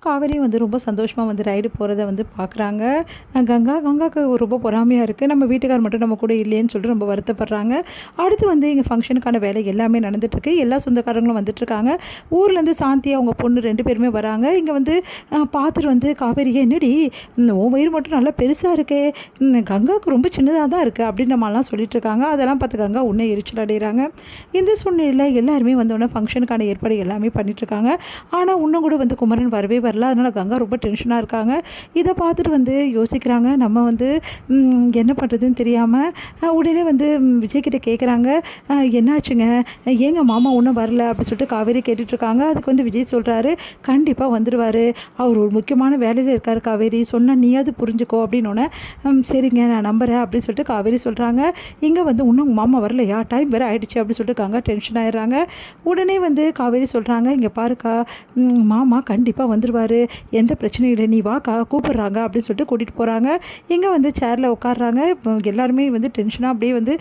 காவேரி வந்து ரொம்ப சந்தோஷமாக வந்து ரைடு போகிறத வந்து பார்க்குறாங்க. கங்காவுக்கு ரொம்ப பொறாமையாக இருக்குது. நம்ம வீட்டுக்கார் மட்டும் நம்ம கூட இல்லையேன்னு சொல்லிட்டு ரொம்ப வருத்தப்படுறாங்க. அடுத்து வந்து இங்கே ஃபங்க்ஷனுக்கான வேலை எல்லாமே நடந்துகிட்ருக்கு. எல்லா சொந்தக்காரங்களும் வந்துட்டுருக்காங்க. ஊர்லேருந்து சாந்தி அவங்க பொண்ணு 2 பேருமே வராங்க. இங்கே வந்து பார்த்துட்டு வந்து காவேரி என்னடி உன் வயிறு மட்டும் நல்லா பெருசாக இருக்கே, கங்காவுக்கு ரொம்ப சின்னதாக தான் இருக்குது அப்படின்ற மாதிரிலாம் சொல்லிட்டு இருக்காங்க. அதெல்லாம் பார்த்து கங்கா உன்னை எரிச்சல் அடைகிறாங்க. இந்த சூழ்நிலையில் எல்லாருமே வந்தோடனே ஃபங்க்ஷனுக்கான ஏற்பாடு எல்லாமே பண்ணிகிட்ருக்காங்க. ஆனால் இன்னும் கூட வந்து குமரன் வரவே வரல. அதனால் கங்கா ரொம்ப டென்ஷனாக இருக்காங்க. இதை பார்த்துட்டு வந்து யோசிக்கிறாங்க. நம்ம வந்து என்ன பண்ணுறதுன்னு தெரியாமல் உடனே வந்து விஜய்கிட்ட கேட்குறாங்க, என்னாச்சுங்க, ஏங்க மாமா ஒன்றும் வரல அப்படின்னு சொல்லிட்டு காவேரி கேட்டுட்ருக்காங்க. அதுக்கு வந்து விஜய் சொல்கிறாரு, கண்டிப்பாக வந்துடுவார், அவர் ஒரு முக்கியமான வேலையில் இருக்கார் காவேரி, சொன்னால் நீயாவது புரிஞ்சுக்கோ அப்படின்னோடனே சரிங்க நான் நம்புகிறேன் அப்படின்னு சொல்லிட்டு காவேரி சொல்கிறாங்க. இங்கே வந்து இன்னும் உங்கள் மாமா வரலையா, டைம் வேறு ஆகிடுச்சு அப்படின்னு சொல்லிட்டு கங்கா டென்ஷன் ஆகிடுறாங்க. உடனே வந்து காவேரி சொல்கிறாங்க, இங்கே பாருக்கா, மாமா கண்டிப்பாக வந்துடுவார், எந்த பிரச்சனையும் இல்லை, நீ வாக்கா கூப்பிட்றாங்க அப்படின்னு சொல்லிட்டு கூட்டிகிட்டு போகிறாங்க. இங்கே வந்து சேரில் உட்காடுறாங்க. எல்லாருமே வந்து டென்ஷனாக அப்படியே வந்து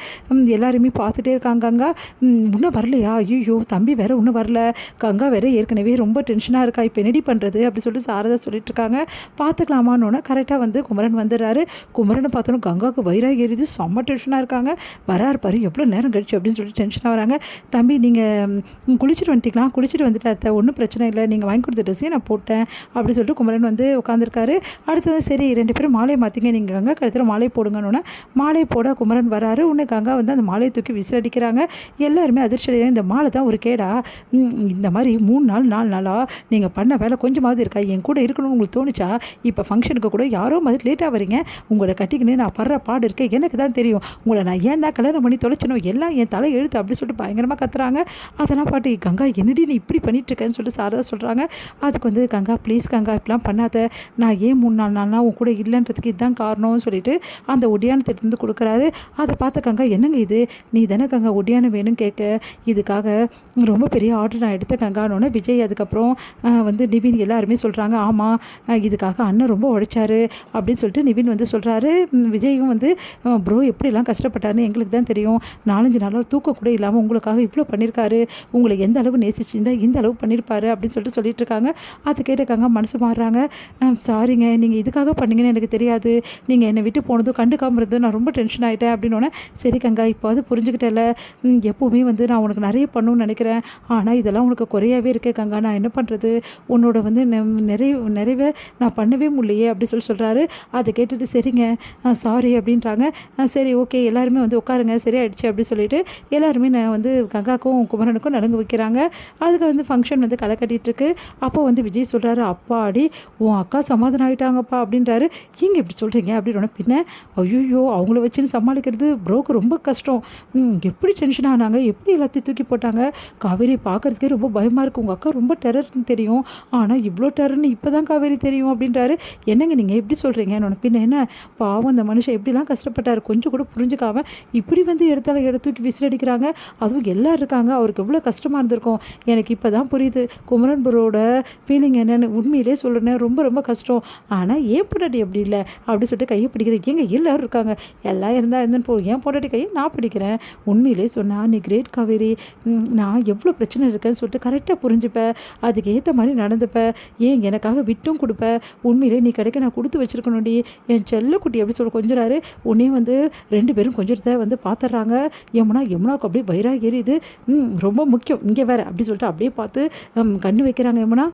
எல்லாருமே பார்த்துட்டே இருக்காங்க. கங்கா இன்னும் வரலையா, ஐயோ தம்பி வேறு இன்னும் வரல, கங்கா வேறு ஏற்கனவே ரொம்ப டென்ஷனாக இருக்கா, இப்போ என்னடி பண்ணுறது அப்படின்னு சொல்லிட்டு சாரதா சொல்லிட்டு இருக்காங்க. பார்த்துக்கலாமான்னு கரெக்டாக வந்து குமரன் வந்துடுறாரு. குமரனை பார்த்தோன்னா கங்காவுக்கு வயிறாக ஏறிது, செம்ம டென்ஷனாக இருக்காங்க. வராரு பாரு எவ்வளோ நேரம் கழிச்சு அப்படின்னு சொல்லிட்டு டென்ஷனாக வராங்க. தம்பி நீங்கள் குளிச்சுட்டு வந்துட்டீங்களா, குளிச்சுட்டு வந்துட்டு ஒன்றும் பிரச்சனை இல்லை, நீங்கள் வாங்கி கொடுத்த ட்ரெஸ்ஸையும் நான் போட்டேன் அப்படின்னு சொல்லிட்டு குமரன் வந்து உட்காந்துருக்காரு. அடுத்தது சரி 2 பேரும் மாலையை மாற்றிங்க, நீங்கள் கங்கா கழுத்தில் மாலை போடுங்கன்னு மாலை போட குமரன் வராரு. உடனே கங்கா வந்து அந்த மாலையை தூக்கி விசிலடிக்கிறாங்க. எல்லாருமே அதிர்ச்சி, இந்த மாலை தான் ஒரு கேடா, இந்த மாதிரி 4 நாளாக நீங்கள் பண்ண வேலை கொஞ்சமாவது இருக்கா, என் கூட இருக்கணும்னு உங்களுக்கு தோணுச்சா, இப்போ ஃபங்க்ஷனுக்கு கூட யாரோ மாதிரி லேட்டாக வரீங்க, உங்களை கட்டிக்கின்னு நான் படுற பாடு இருக்கேன் எனக்கு தான் தெரியும், உங்களை நான் ஏன் தான் கல்யாணம் பண்ணி தொலைச்சணும், எல்லாம் என் தலை எழுத்து அப்படின்னு சொல்லிட்டு பயங்கரமாக கத்துறாங்க. அதெல்லாம் பாட்டு கங்கா என்னடி நீ இப்படி பண்ணிட்டுருக்கேன்னு சொல்லிட்டு சாரதா சொல்கிறாங்க. அதுக்கு வந்து கங்கா ப்ளீஸ் கங்கா இப்படிலாம் பண்ணாத, நான் ஏன் 3-4 நாள்லாம் உன் கூட இல்லைன்றதுக்கு இதுதான் காரணம்னு சொல்லிட்டு அந்த ஒடியானத்தை எடுத்து கொடுக்குறாரு. அதை பார்த்த கங்கா என்னங்க இது, நீ தானே கங்கா ஒடியானம் வேணும்னு கேட்க, இதுக்காக ரொம்ப பெரிய ஆர்டர் நான் எடுத்த கங்கானோன்னு விஜய் அதுக்கப்புறம் வந்து நிவின் எல்லாருமே சொல்கிறாங்க, ஆமாம் இதுக்காக அண்ணன் ரொம்ப உழைச்சாரு அப்படின்னு சொல்லிட்டு நிவின் வந்து சொல்கிறாரு. விஜயும் வந்து ப்ரோ எப்படிலாம் கஷ்டப்பட்டாருன்னு எங்களுக்கு தான் தெரியும், 4-5 நாளாக தூக்கம் கூட இல்லாமல் உங்களுக்காக இவ்வளோ பண்ணியிருக்காரு, உங்களை எந்த அளவு நேசிச்சிருந்தா இந்த அளவு பண்ணியிருப்பாரு அப்படின்னு சொல்லிட்டு இருக்காங்க. அதை கேட்டுக்காங்க மனசு மாறுறாங்க. சாரிங்க நீங்கள் இதுக்காக பண்ணீங்கன்னு எனக்கு தெரியாது, நீங்கள் என்னை விட்டு போனதும் கண்டுக்காமல் இருந்தது நான் ரொம்ப டென்ஷன் ஆகிட்டேன் அப்படின்னோடனே சரி கங்கா இப்போ அது புரிஞ்சுக்கிட்டேல, எப்போவுமே வந்து நான் உனக்கு நிறைய பண்ணணும்னு நினைக்கிறேன், ஆனால் இதெல்லாம் உனக்கு குறையாவே இருக்கே கங்கா, நான் என்ன பண்ணுறது, உன்னோட வந்து நிறைவே நான் பண்ணவே முடியலையே அப்படி சொல்கிறாரு. அதை கேட்டுட்டு சரிங்க சாரி அப்படின்றாங்க. சரி ஓகே எல்லாருமே வந்து உட்காருங்க சரியாயிடுச்சு அப்படி சொல்லிட்டு எல்லாருமே நான் வந்து கங்காக்கும் குமரனுக்கும் நலுங்கு வைக்கிறாங்க. அதுக்கு வந்து ஃபங்க்ஷன் வந்து களை கட்டிகிட்ருக்கு. அப்போ வந்து விஜய் சொல்கிறாரு, அப்பாடி உன் அக்கா சமாதானம் ஆகிட்டாங்கப்பா அப்படின்றாரு. ஏங்க இப்படி சொல்கிறீங்க அப்படின்னு பின்ன ஐயோ அவங்கள வச்சுன்னு சமாளிக்கிறது ப்ரோக்கு ரொம்ப கஷ்டம், எப்படி டென்ஷன் ஆனாங்க, எப்படி எல்லாத்தையும் தூக்கி போட்டாங்க, காவேரி பார்க்குறதுக்கே ரொம்ப பயமாக இருக்குது, உங்கள் அக்கா ரொம்ப டெரர்னு தெரியும், ஆனால் இவ்வளோ டெரர்னு இப்போ தான் காவேரி தெரியும் அப்படின்றாரு. என்னங்க நீங்கள் எப்படி சொல்கிறீங்க பின்ன என்ன பாவம் அந்த மனுஷன் எப்படிலாம் கஷ்டப்பட்டார், கொஞ்சம் கூட புரிஞ்சுக்காம இப்படி வந்து எடுத்தால தூக்கி விசிலடிக்கிறாங்க, அதுவும் எல்லோரும் இருக்காங்க, அவருக்கு எவ்வளோ கஷ்டமாக இருந்திருக்கும், எனக்கு இப்போ தான் புரியுது குமரன் ப்ரோட ஃபீலிங் என்னென்னு, உண்மையிலே சொல்கிறேன் ரொம்ப ரொம்ப கஷ்டம், ஆனால் ஏன் பொண்டாட்டி அப்படி இல்லை அப்படி சொல்லிட்டு கையை பிடிக்கிறேன், ஏங்க எல்லோரும் இருக்காங்க, எல்லாம் இருந்தால் இருந்துன்னு போ, ஏன் பொண்டாட்டி கையை நான் பிடிக்கிறேன், உண்மையிலே சொன்னால் நீ கிரேட் காவேரி, நான் எவ்வளோ பிரச்சனை இருக்கேன்னு சொல்லிட்டு கரெக்டாக புரிஞ்சுப்பேன், அதுக்கு ஏற்ற மாதிரி நடந்துப்பேன், ஏன் எனக்காக விட்டும் கொடுப்பேன், உண்மையிலே நீ கிடைக்க நான் கொடுத்து வச்சுருக்கணும்டி, என் செல்லக்குட்டி அப்படி சொல்லி கொஞ்சிறாரு. உடனே வந்து 2 பேரும் கொஞ்சத்தை வந்து பார்த்துட்றாங்க. யமுனாவுக்கு அப்படியே வயிறாக ஏறிது, ரொம்ப முக்கியம் இங்கே வேறு அப்படி சொல்லிட்டு அப்படியே பார்த்து கண்ணு வைக்கிறாங்க யமுனா.